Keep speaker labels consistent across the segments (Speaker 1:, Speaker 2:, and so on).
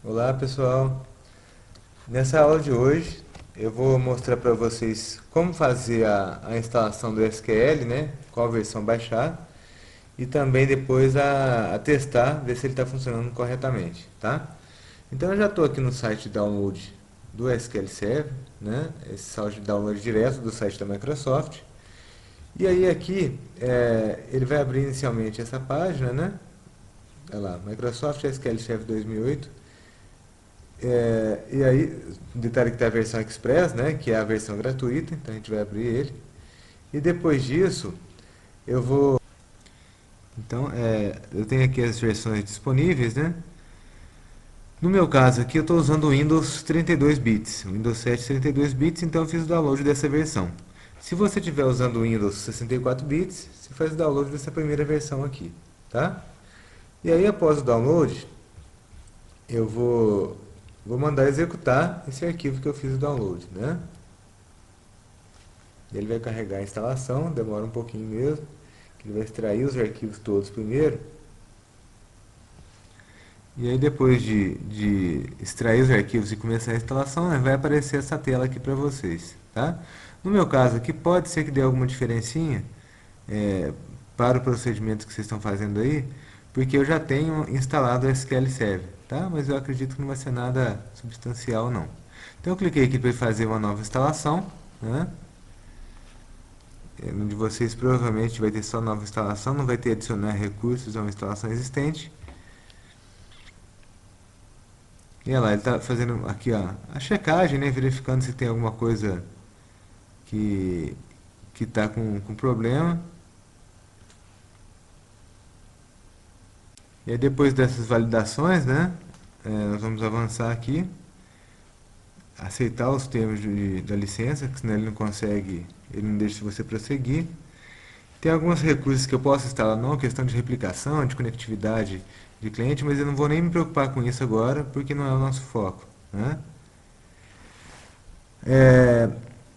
Speaker 1: Olá pessoal, nessa aula de hoje eu vou mostrar para vocês como fazer a instalação do SQL, né? Qual versão baixar e também depois a testar, ver se ele está funcionando corretamente, tá? Então eu já estou aqui no site de download do SQL Server, né? Esse site de download direto do site da Microsoft. E aí aqui ele vai abrir inicialmente essa página, né? Olha lá, Microsoft SQL Server 2008. E aí, detalhe que tem a versão Express, né, que é a versão gratuita, então a gente vai abrir ele. E depois disso, eu vou... Então, eu tenho aqui as versões disponíveis, né? No meu caso aqui, eu estou usando o Windows 32 bits, o Windows 7 32 bits, então eu fiz o download dessa versão. Se você estiver usando o Windows 64 bits, você faz o download dessa primeira versão aqui, tá? E aí, após o download, eu vou mandar executar esse arquivo que eu fiz o download, né? Ele vai carregar a instalação, demora um pouquinho mesmo, que ele vai extrair os arquivos todos primeiro. E aí depois de extrair os arquivos e começar a instalação, vai aparecer essa tela aqui para vocês, tá? No meu caso aqui, pode ser que dê alguma diferencinha é, para o procedimento que vocês estão fazendo aí, porque eu já tenho instalado o SQL Server, tá? Mas eu acredito que não vai ser nada substancial não. Então eu cliquei aqui para fazer uma nova instalação, né? No de vocês provavelmente vai ter só nova instalação, não vai ter adicionar recursos a uma instalação existente. E olha lá, ele está fazendo aqui ó, a checagem, né, verificando se tem alguma coisa que está com problema. E aí depois dessas validações, né, nós vamos avançar aqui, aceitar os termos da licença, que senão ele não consegue, ele não deixa você prosseguir. Tem alguns recursos que eu posso instalar, não, questão de replicação, de conectividade de cliente, mas eu não vou nem me preocupar com isso agora, porque não é o nosso foco, né?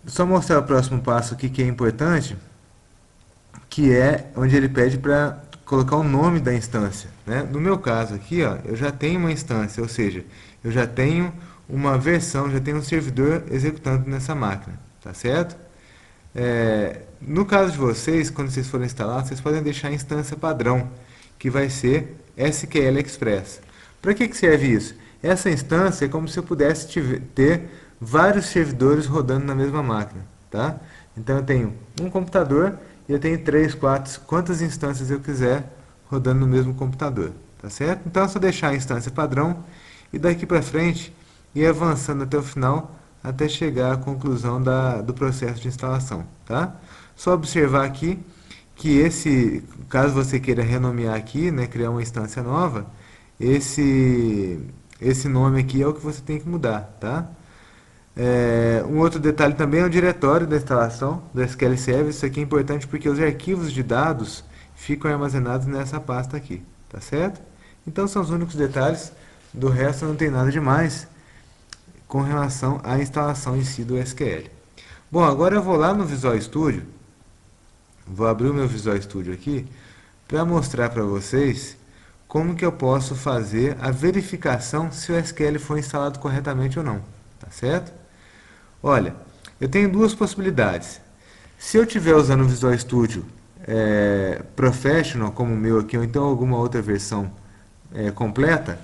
Speaker 1: Só mostrar o próximo passo aqui que é importante, que é onde ele pede para colocar o nome da instância, né? No meu caso aqui, ó, eu já tenho uma instância, ou seja, eu já tenho uma versão, já tenho um servidor executando nessa máquina, tá certo? No caso de vocês, quando vocês forem instalar, vocês podem deixar a instância padrão, que vai ser SQL Express. Para que serve isso? Essa instância é como se eu pudesse ter vários servidores rodando na mesma máquina, tá? Então eu tenho um computador e eu tenho 3, 4, quantas instâncias eu quiser rodando no mesmo computador, tá certo? Então é só deixar a instância padrão e daqui para frente ir avançando até o final, até chegar à conclusão do processo de instalação, tá? Só observar aqui que caso você queira renomear aqui, né, criar uma instância nova, esse nome aqui é o que você tem que mudar, tá? Um outro detalhe também é o diretório da instalação do SQL Server. Isso aqui é importante porque os arquivos de dados ficam armazenados nessa pasta aqui, tá certo? Então são os únicos detalhes, do resto não tem nada demais com relação à instalação em si do SQL. Bom, agora eu vou lá no Visual Studio, vou abrir o meu Visual Studio aqui, para mostrar para vocês como que eu posso fazer a verificação se o SQL foi instalado corretamente ou não, tá certo? Olha, eu tenho duas possibilidades. Se eu estiver usando o Visual Studio Professional, como o meu aqui, ou então alguma outra versão completa,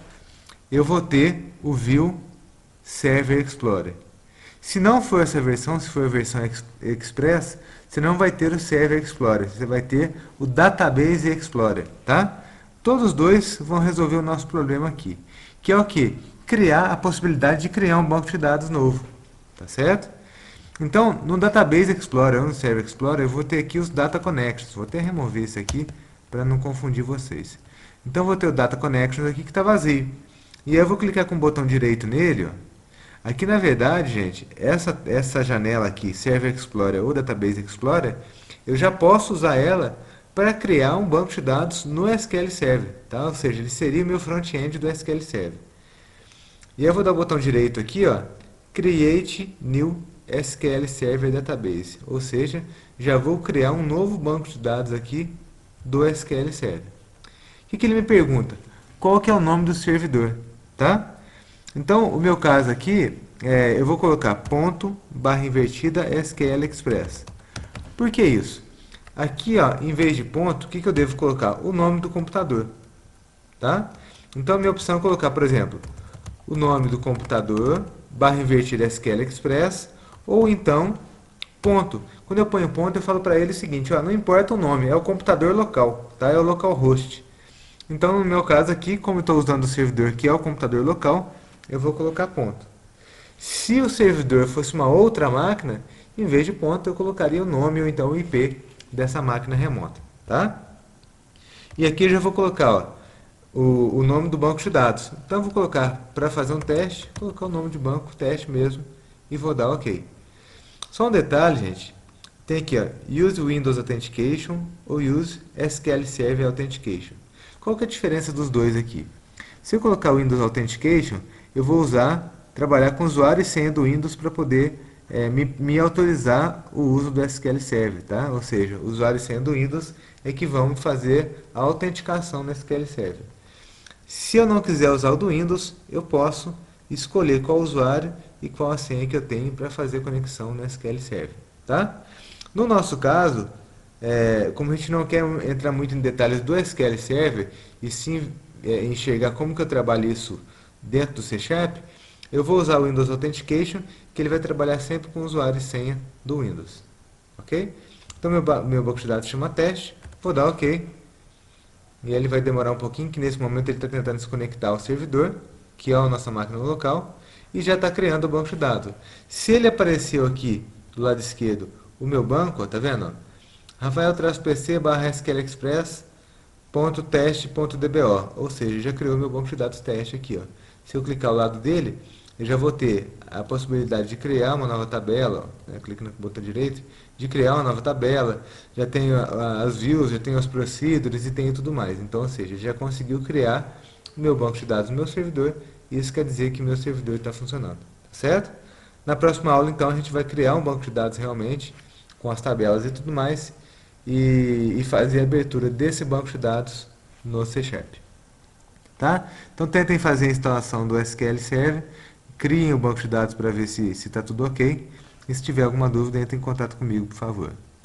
Speaker 1: eu vou ter o View Server Explorer. Se não for essa versão, se for a versão Express, você não vai ter o Server Explorer, você vai ter o Database Explorer, tá? Todos dois vão resolver o nosso problema aqui, que é o que? Criar a possibilidade de criar um banco de dados novo, tá certo? Então, no Database Explorer ou no Server Explorer, eu vou ter aqui os Data Connections. Vou até remover isso aqui para não confundir vocês. Então, eu vou ter o Data Connections aqui que está vazio. E aí eu vou clicar com o botão direito nele, ó. Aqui, na verdade, gente, essa janela aqui, Server Explorer ou Database Explorer, eu já posso usar ela para criar um banco de dados no SQL Server, tá? Ou seja, ele seria o meu front-end do SQL Server. E aí eu vou dar o botão direito aqui, ó, Create New SQL Server Database, ou seja, já vou criar um novo banco de dados aqui do SQL Server. O que ele me pergunta? Qual que é o nome do servidor, tá? Então, o meu caso aqui, eu vou colocar ponto, barra invertida, SQL Express. Por que isso? Aqui, ó, em vez de ponto, o que eu devo colocar? O nome do computador, tá? Então, a minha opção é colocar, por exemplo, o nome do computador, barra invertida SQL Express, ou então, ponto. Quando eu ponho ponto, eu falo para ele o seguinte, ó, não importa o nome, é o computador local, tá? É o localhost. Então, no meu caso aqui, como eu estou usando o servidor que é o computador local, eu vou colocar ponto. Se o servidor fosse uma outra máquina, em vez de ponto, eu colocaria o nome ou então o IP dessa máquina remota, tá? E aqui eu já vou colocar, ó, o nome do banco de dados. Então, eu vou colocar, para fazer um teste, colocar o nome de banco, teste mesmo, e vou dar OK. Só um detalhe, gente. Tem aqui, ó, Use Windows Authentication ou Use SQL Server Authentication. Qual que é a diferença dos dois aqui? Se eu colocar o Windows Authentication, eu vou trabalhar com usuário e senha do Windows para poder me autorizar o uso do SQL Server, tá? Ou seja, o usuário e senha do Windows é que vão fazer a autenticação no SQL Server. Se eu não quiser usar o do Windows, eu posso escolher qual usuário e qual a senha que eu tenho para fazer conexão no SQL Server, tá? No nosso caso, como a gente não quer entrar muito em detalhes do SQL Server, e sim enxergar como que eu trabalho isso dentro do C Sharp, eu vou usar o Windows Authentication, que ele vai trabalhar sempre com o usuário e senha do Windows. Ok? Então, meu banco de dados chama teste, vou dar OK. E ele vai demorar um pouquinho, que nesse momento ele está tentando se conectar ao servidor, que é a nossa máquina local, e já está criando o banco de dados. Se ele apareceu aqui do lado esquerdo, o meu banco, ó, tá vendo? Rafael-pc barra SQL Express ponto teste ponto dbo, ou seja, já criou meu banco de dados teste aqui, ó. Se eu clicar ao lado dele, eu já vou ter a possibilidade de criar uma nova tabela, ó, né, clique no botão direito, de criar uma nova tabela, já tenho as views, já tenho as procedures e tenho tudo mais. Então, ou seja, já conseguiu criar o meu banco de dados no meu servidor, e isso quer dizer que meu servidor está funcionando, tá certo? Na próxima aula, então, a gente vai criar um banco de dados realmente, com as tabelas e tudo mais, e fazer a abertura desse banco de dados no C Sharp. Tá? Então tentem fazer a instalação do SQL Server, criem o banco de dados para ver se está tudo ok, e se tiver alguma dúvida, entre em contato comigo, por favor.